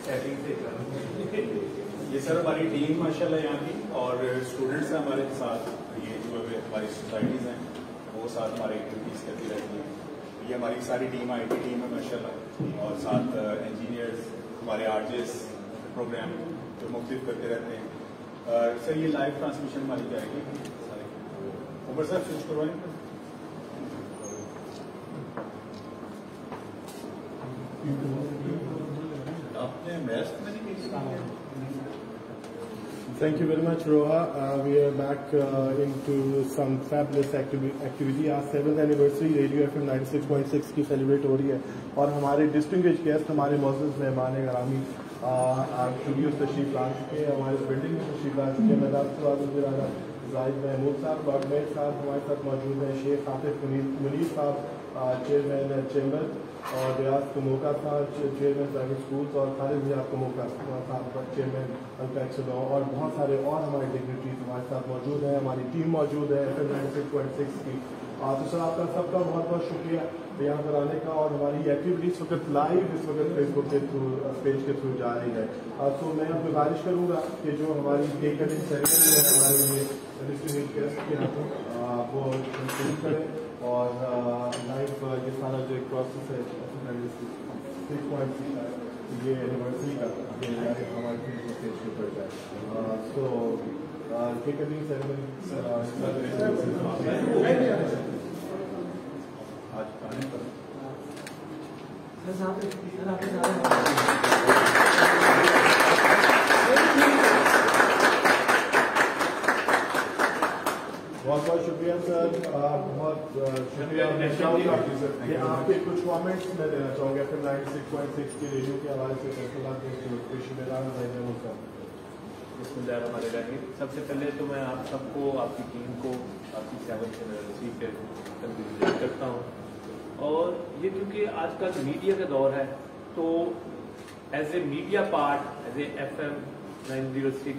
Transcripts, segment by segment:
ये सर हमारी टीम माशाल्लाह यहाँ की और स्टूडेंट्स हैं हमारे साथ, ये जो हमारी सोसाइटीज़ हैं वो साथ हमारे एक्टिविटीज़ करती रहती हैं। ये हमारी सारी टीम IT टीम है माशाल्लाह, और साथ इंजीनियर्स, हमारे आर्टिस्ट प्रोग्राम जो मुख्तलिफ करते रहते हैं। सर ये लाइव ट्रांसमिशन हमारी जाएगी ऊपर सर स्विच करवाएंगे। आपने मैथ में नहीं की? Thank you very much, Roha. We are back into some fabulous activity. आज 7th anniversary Radio FM 96.6 की सेलिब्रेट हो रही है और हमारे डिस्टिंग्विश्ड गेस्ट, हमारे मौजूद मेहमान ग्रामी आज स्टूडियो तशरीफ ला चुके हैं, हमारे बिल्डिंग में तशरीफ ला चुके हैं। मैं जाहिद महमूद साहब, बागमेट साहब हमारे साथ मौजूद हैं, शेख आतिफ मुनीर साहब चेयरमैन चैम्बर, और रियाज कमोका साहब चेयरमैन प्राइवेट स्कूल्स, और खालिद रियाज कमोका साहब चेयरमैन अल्पैक्स, और बहुत सारे और हमारे डिग्निटरीज हमारे साथ मौजूद हैं। हमारी टीम मौजूद है FM 96.6 की। तो सर आपका सबका बहुत बहुत शुक्रिया यहाँ पर आने का, और हमारी एक्टिविटी इस वक्त लाइव इस वक्त फेसबुक के थ्रू पेज के थ्रू जा रही है। तो मैं अब गुजारिश करूँगा कि जो हमारी केक कटिंग सेरेमनी है हमारे लिए डिस्ट्रिक्ट गेस्ट के हाथों वो शुरू करें, और लाइव ये सारा जो प्रोसेस है 6.6 ये एनिवर्सरी का ये हमारे फेसबुक पेज के ऊपर जाए। सो केक कटिंग सेरेमनी आज खाने पर बहुत बहुत शुक्रिया सर, बहुत शुक्रिया। कि आपके कुछ कमेंट्स मैं देना चाहूँगा FM 96.6 के रेडियो के हवाले से। सबसे पहले तो मैं आप सबको, आपकी टीम को, आपकी 7th एनिवर्सरी पे कंग्रेचुलेट करता हूँ। और ये क्योंकि आज का मीडिया का दौर है, तो as a media part, as a FM 906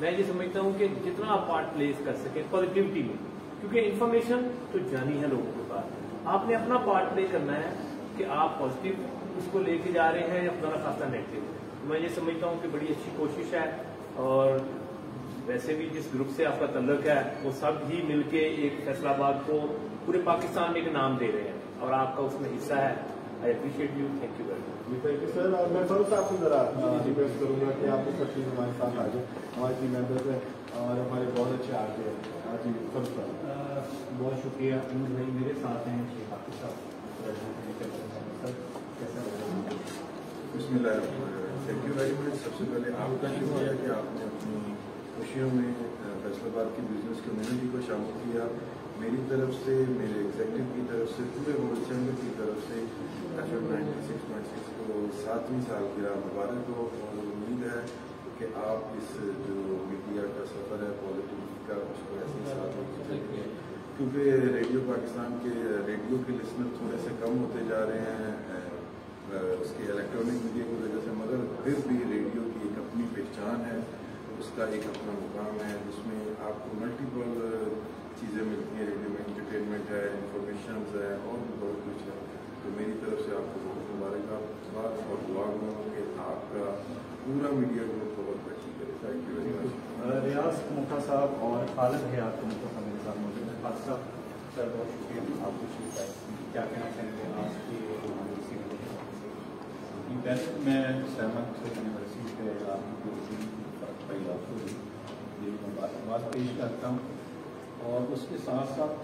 मैं ये समझता हूँ कि जितना आप पार्ट प्लेस कर सकें पॉजिटिविटी में, क्योंकि इन्फॉर्मेशन तो जानी है लोगों के पास, आपने अपना पार्ट प्ले करना है कि आप पॉजिटिव उसको लेके जा रहे हैं या अपना खासा नेगेटिव। मैं ये समझता हूँ कि बड़ी अच्छी कोशिश है, और वैसे भी जिस ग्रुप से आपका तल्लुक है वो सब ही मिलके एक फैसलाबाद को पूरे पाकिस्तान में एक नाम दे रहे हैं, और आपका उसमें हिस्सा है। I appreciate you, thank you very much. Thank you sir. मैं फरूख साहब को जरा रिक्वेस्ट करूँगा कि आप सब चीज़ हमारे साथ आ जाए, हमारे टीम मेंबर्स हैं और हमारे बहुत अच्छे आगे हैं। जी फरूख साहब बहुत शुक्रिया। भाई मेरे साथ हैं शेख आतिफ साहब, सर कैसा लगा? बिस्मिल्लाह, थैंक यू वेरी मच। सबसे पहले आपका शुक्रिया कि आपने अपनी खुशियों में फैसलाबाद की बिजनेस कम्युनिटी को शामिल किया। मेरी तरफ से, मेरे एग्जीक्यूटिव की तरफ से, पूरे वर्ल्ड चैम्बर की तरफ से FM 96.6 को 7वीं सालगिरह मुबारक हो, और उम्मीद है कि आप इस जो मीडिया का सफ़र है पॉलिटिक्स का, उसको ऐसे ही साथ लेके चलेंगे, क्योंकि रेडियो पाकिस्तान के रेडियो के लिसनर थोड़े से कम होते जा रहे हैं उसके इलेक्ट्रॉनिक मीडिया की वजह से, मगर फिर भी रेडियो की एक अपनी पहचान है, उसका एक अपना मुकाम है, जिसमें आपको मल्टीपल चीज़ें मिलती हैं। रेडियो में एंटरटेनमेंट है, इंफॉर्मेशन है, और भी बहुत कुछ है। तो मेरी तरफ से आपको बहुत मुबारकबाद और दुआ करूँ कि आपका पूरा मीडिया ग्रुप बहुत अच्छी करे। Thank you very much. Riyaz Kamoka साहब और खालिद रियाज कमोका साहब मेरे साथ मौजूद है। खालिद साहब सर बहुत शुक्रिया, आपको शुक्रिया। क्या कहना चाहेंगे आज की वैसे मैं 7th एनिवर्सरी पे आपकी ये मुबारकबाद पेश करता हूँ, और उसके साथ साथ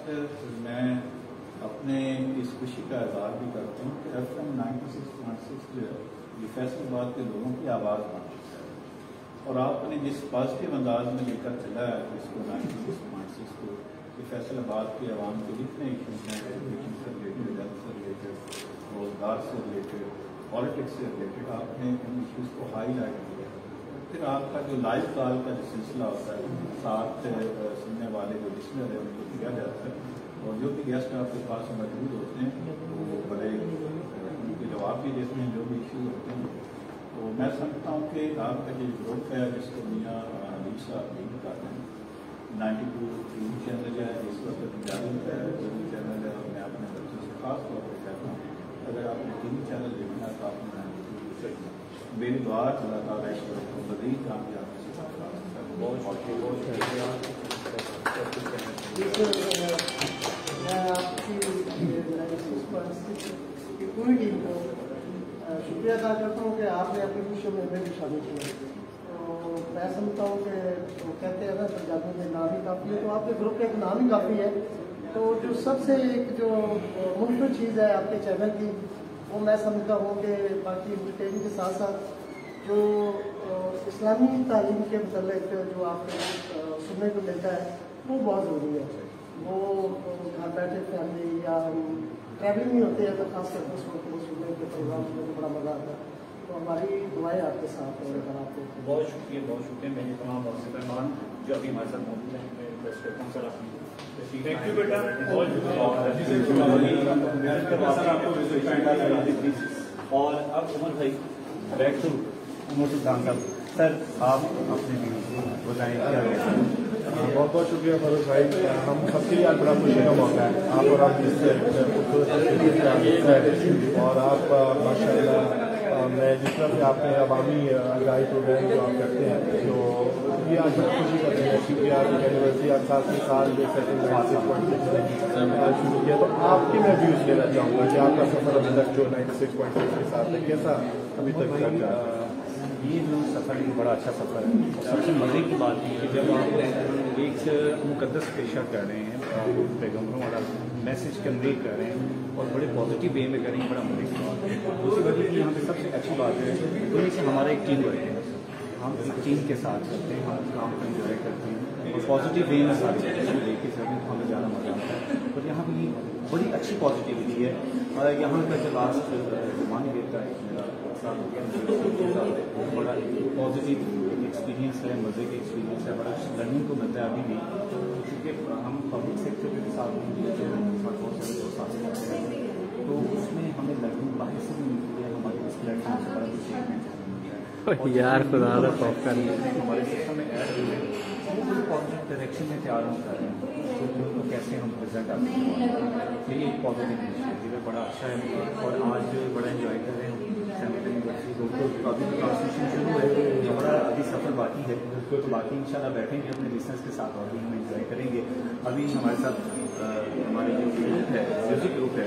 मैं अपने इस खुशी का इज़हार भी करता हूँ कि FM 96.6 जो है ये फैसलाबाद के लोगों की आवाज़ बन चुका है, और आपने जिस पॉजिटिव अंदाज में लेकर चला है इसको 96.6 को, कि फैसलाबाद के आवाम के जितने इशूज़ हैं, एजुकेशन से रिलेटेड, हेल्थ से रिलेटेड, रोजगार से रिलेटेड, पॉलिटिक्स से रिलेटेड, आपने इन इशूज़ को हाईलाइट किया। फिर आपका जो लाइव कॉल का जो सिलसिला होता है, साथ सुनने वाले जो लिसनर है उनको किया जाता है, और जो भी गेस्ट आपके पास मौजूद होते हैं वो बड़े उनके जवाब भी देते हैं जो भी इशू होते हैं। तो मैं समझता हूँ कि आपका जो ग्रुप है जिसको मियाँ अलीफ साहब लीड करते हैं, 92 टीवी चैनल है, इस वक्त जारी है टीवी चैनल है, और मैं अपने बच्चों से खास तौर पर कहता हूँ अगर आपने टीवी चैनल देखना है तो आपने मेरी दुआ अल्लाह ताला ईश्वर को मज़ीद कामयाब मैं आपकी पूरी टीम को शुक्रिया अदा करता हूँ कि आपने अपनी खुशियों में हमें भी शामिल किया। तो मैं समझता हूँ कि वो कहते हैं ना पंजाबी में नाम ही काफ़ी है, तो आपके ग्रुप का एक नाम ही काफ़ी है। तो जो सबसे एक जो मुख्य चीज़ है आपके चैनल की, वो मैं समझता हूँ कि बाकी इंटरटेनमेंट के साथ साथ जो इस्लामी तालीम के मतलब जो आपको सुनने को मिलता है वो बहुत ज़रूरी है। वो घर बैठे फैमिली या हम ट्रैवलिंग नहीं होते हैं तो खास करके उस वक्त वो सुनने के प्रोग्राम में तो बड़ा मज़ा आता है। तो हमारी दुआएं आपके साथ और अगर आपको बहुत शुक्रिया मेरे तमाम मेहमान जो अभी हमारे साथ मौजूद हैं। मैं रिक्वेस्ट करता हूँ सर आपकी थैंक यू बेटा, बहुत शुक्रिया। और अब उमर भाई बैक टू उमर सुल्तान साहब, सर आप अपने भी बताएं क्या कहते बहुत बहुत शुक्रिया फरोज भाई। हम सबके लिए आज बड़ा खुशी का मौका है। आप और आप इससे और आप माशाल्लाह मैं जिस तरह से आपने अवामी गाई प्रोग्राम जो आप करते हैं, तो ये आज बड़ी खुशी का दिन है क्योंकि आपकी एनिवर्सरी आज 7 साल शुरू किया। तो आपके मैं व्यूज़ लेना चाहूँगा कि आपका सफ़र अभी तक जो 96.6 के साथ है कैसा अभी तक चल रहा है? ये जो सफ़र है बड़ा अच्छा सफ़र है। सबसे मज़े की बात ये कि जब आप एक मुकद्दस पेशा कर रहे हैं, पैगम्बरों वाला मैसेज कन्वे कर रहे हैं और बड़े पॉजिटिव वे में करेंगे, बड़ा मज़े की बात है। दूसरी बात की यहाँ पे सबसे अच्छी बात है उन्हीं से हमारा एक टीम वर्क है। हम एक टीम के साथ करते हैं, हम काम को इंजॉय करते हैं और पॉजिटिव वे में सारी चीज़ें लेके चलते हैं तो हमें ज़्यादा मज़ा आता है। और यहाँ भी बड़ी अच्छी पॉजिटिविटी है। और यहाँ का जो लास्ट मान देता है मेरा बड़ा पॉजिटिव एक्सपीरियंस है, मज़े का एक्सपीरियंस है, बड़ा लर्निंग को मिलता है अभी भी, क्योंकि हम पब्लिक सेक्टर के साथ बहुत सारे दोस्त साथ करते हैं तो उसमें हमें लर्निंग बाहर से भी मिलती है, हमारे इस प्लेटफॉर्म से बड़ा कुछ सीखने को यार खुदा हमारे सिस्टम में ऐड हुए हैं पॉजिटिव डायरेक्शन में तैयार हम कर रहे हैं तो कैसे हम रिजल्ट आते हैं। ये एक पॉजिटिव इनिशिएटिव है, बड़ा अच्छा है और आज बड़ा एंजॉय कर रहे हैं। अभी ट्रांसमिशन शुरू है, हमारा अभी सफ़र बाकी है तो बाकी इंशाल्लाह बैठेंगे अपने बिजनेस के साथ और भी हम एंजॉय करेंगे। अभी हमारे साथ हमारे जो ग्रुप है, म्यूज़िक ग्रुप है,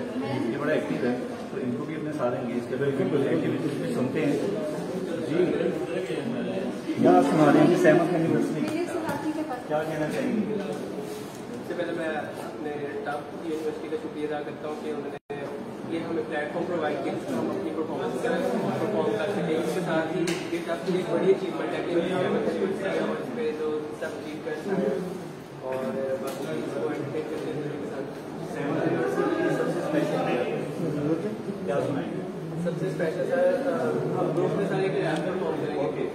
ये बड़ा एक्टिव है तो इनको भी अपने सारे एंगेज कर एक्टिविटीज में सुनते हैं जी। क्या सुना रहे हैं सहमत एनिवर्सरी क्या कहना चाहेंगे? सबसे पहले मैं अपने टॉप यूनिवर्सिटी का शुक्रिया अदा करता हूँ कि उन्होंने ये हमें प्लेटफॉर्म प्रोवाइड किया जिसमें हम अपनी परफॉर्मेंस परफॉर्म कर सकें। इसके साथ ही ये टॉप की एक बड़ी अचीवमेंट है कि और इस पर जो सब अचीव कर सकें और बाकी इसको एंटरटेन करने के साथ सबसे स्पेशल क्या सुनाएंगे? सबसे स्पेशल सर हम ग्रुप में सारे एक रैप परफॉर्म करेंगे।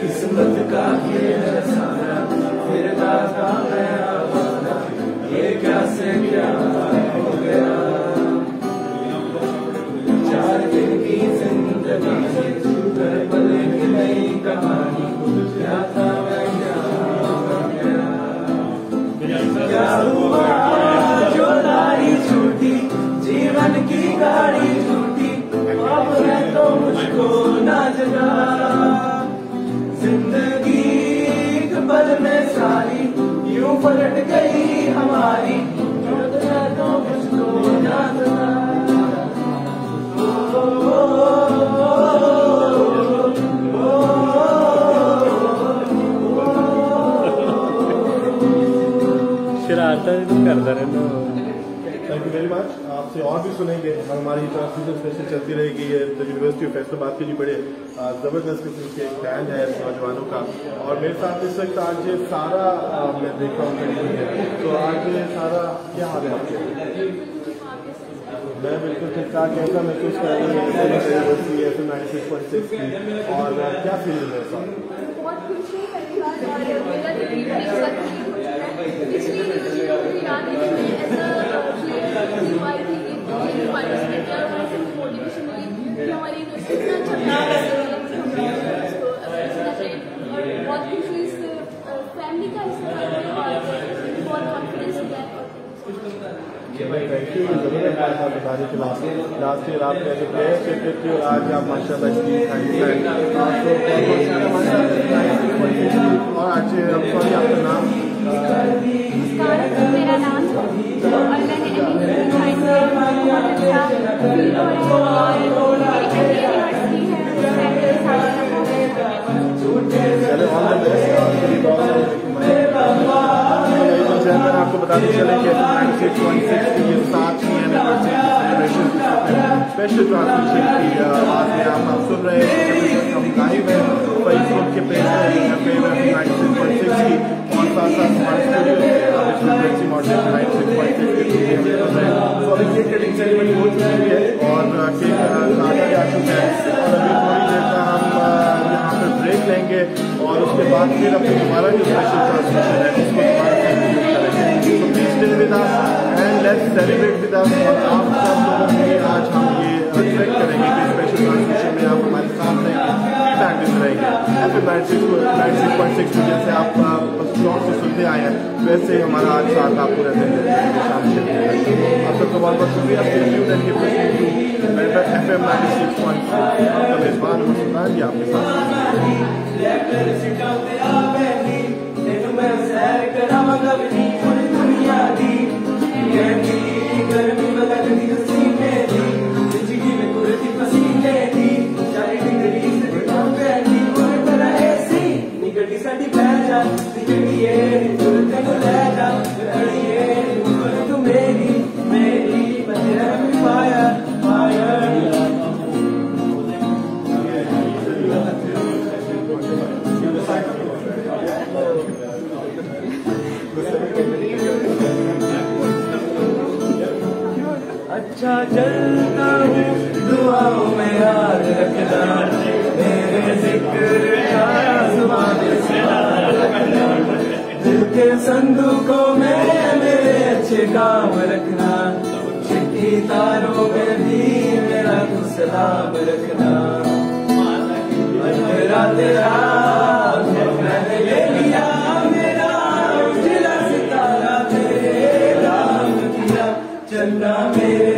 किस्मत का खेल सारा फिर दाता है आवारा, ये क्या से क्या हो गया। 4 दिन की जिंदगी हर पल की नई कहानी, क्या था मैं क्या हुआ जो लारी छूटी, जीवन की गाड़ी छूटी, अब है तो मुझको ना जगा। जिंदगी एक पल में सारी यूं पलट गई हमारी, तो मुझको ना जगा। करता रहना। Thank you very much. आपसे और भी सुनेंगे, हमारी ट्रांसमिशन स्पेशल चलती रहेगी। ये यूनिवर्सिटी ऑफ फैसलाबाद के लिए बड़े ज़बरदस्त किस्म के एक बैंड है नौजवानों का, और मेरे साथ इस वक्त आज ये सारा मैं देख रहा हूँ। तो आज ये सारा क्या हाल है आपके? मैं बिल्कुल ठीक ठाक, ऐसा महसूस कर रही हूँ यूनिवर्सिटी FM 96.6 की, और क्या फीलिंग है सर? बहुत खुशी है पिछली यूनिवर्सिटी मुझे याद है कि मैं एज अ प्लेयर आई थी इन पार्टिसिपेट किया और मुझे मोटिवेशन मिली कि हमारी यूनिवर्सिटी इतना अच्छा काम कर रही है उसको और बहुत खुश हुई इस फैमिली का हिस्सा बनने और बहुत कॉन्फिडेंस मिला है। लास्ट ईयर आप कैसे प्लेयर क्रिकेट थे और आज आप माशाल्लाह और आज सॉरी आपका नाम मेरा नाम और मैंने आपको बताते चले कि 96.6 की 7वीं एनिवर्सरी स्पेशल ट्रांसमिशन की आज में आप सुन रहे हैं हम लाइव है फेसबुक के पेज पर 96.6 की और साथ साथ हमारे स्टूडियो मॉडरेशन 96.6 के थ्रू हम कर रहे हैं। तो अभी केक कटिंग सेरेमनी हो चुकी है और केक काटा जा चुका है और अभी थोड़ी देर का हम यहाँ पर ब्रेक लेंगे और उसके बाद फिर अपनी हमारा जो स्पेशल ट्रांसमिशन है उसको हमारे So please stay with us and let's celebrate with us। और आप सब लोगों के लिए आज हम ये ट्रैक करेंगे कि स्पेशल ट्रांसमिशन में आप हमारे साथ रहेंगे, फीडबैक देते रहेंगे। FM 96.6 जैसे आप ब्लॉग से सुनते आए हैं वैसे ही हमारा आज साथ आपको रहते हैं शाम के। आप सबका बहुत बहुत शुक्रिया। FM 96.6 आपका मेजबान मुस्तान जी आपके साथ गर्मी बदलती हसीने दी जिंदगी में कुर्ती पसीने दी 40 डिग्री से बैठी और तेरा ऐसी निकटी साडी बैठा निकटी ये तुरंत को ले जा खड़ी ये तू मेरी मेरी तेरा भी फायर फायर अच्छा चलता हूँ दुआओं में याद रखना मेरे जिक्र का ज़ुबान से रखना दिल के संदूकों में मेरे अच्छे काम रखना चिट्ठी तारों में भी मेरा तू सलाम रखना मेरा तेरा मैंने ले लिया मेरा उजला सितारा तेरे नाम किया चन्ना मेरे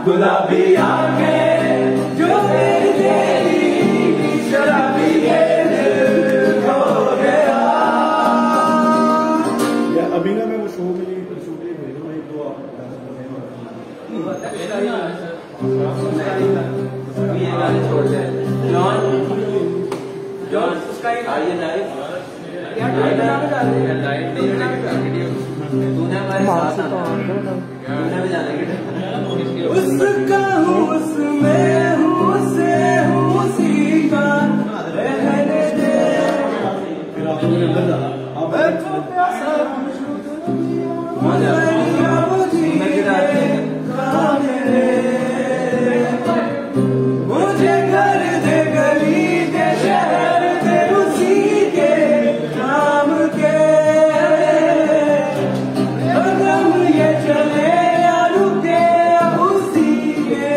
गुलाबी आंखें जो मेरी तेरी शराबी ये दिल हो गया। या अभी ना मैं वो शो के लिए शूट के लिए भेजूंगा एक दो ये गाने छोड़ दे जॉन जॉन आइए लाइव तूने हमारे साथ आना तूने भी जाने के उसका हूँ उसमें हूँ से हूँ उसी का रहने दे तो प्यासा मुझे घर दे गली दे शहर दे उसी के नाम के कदम ये चले या रुके उसी के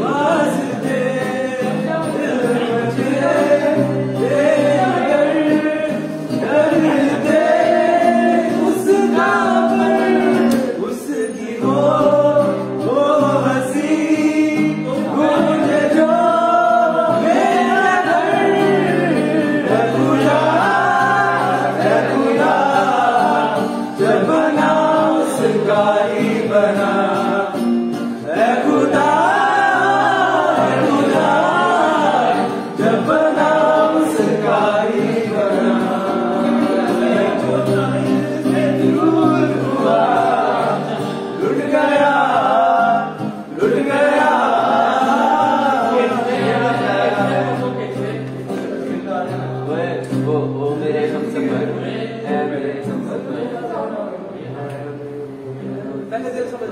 वास्ते उसका पर उसकी हो हंसी मुझे जो मेरा घर खुदा जब बना उसका ही बना खुदा जब बना उसका ही बना दूर हुआ लुट गया वो मेरे हमसफर है मेरे हमसफर पहले दिल समझ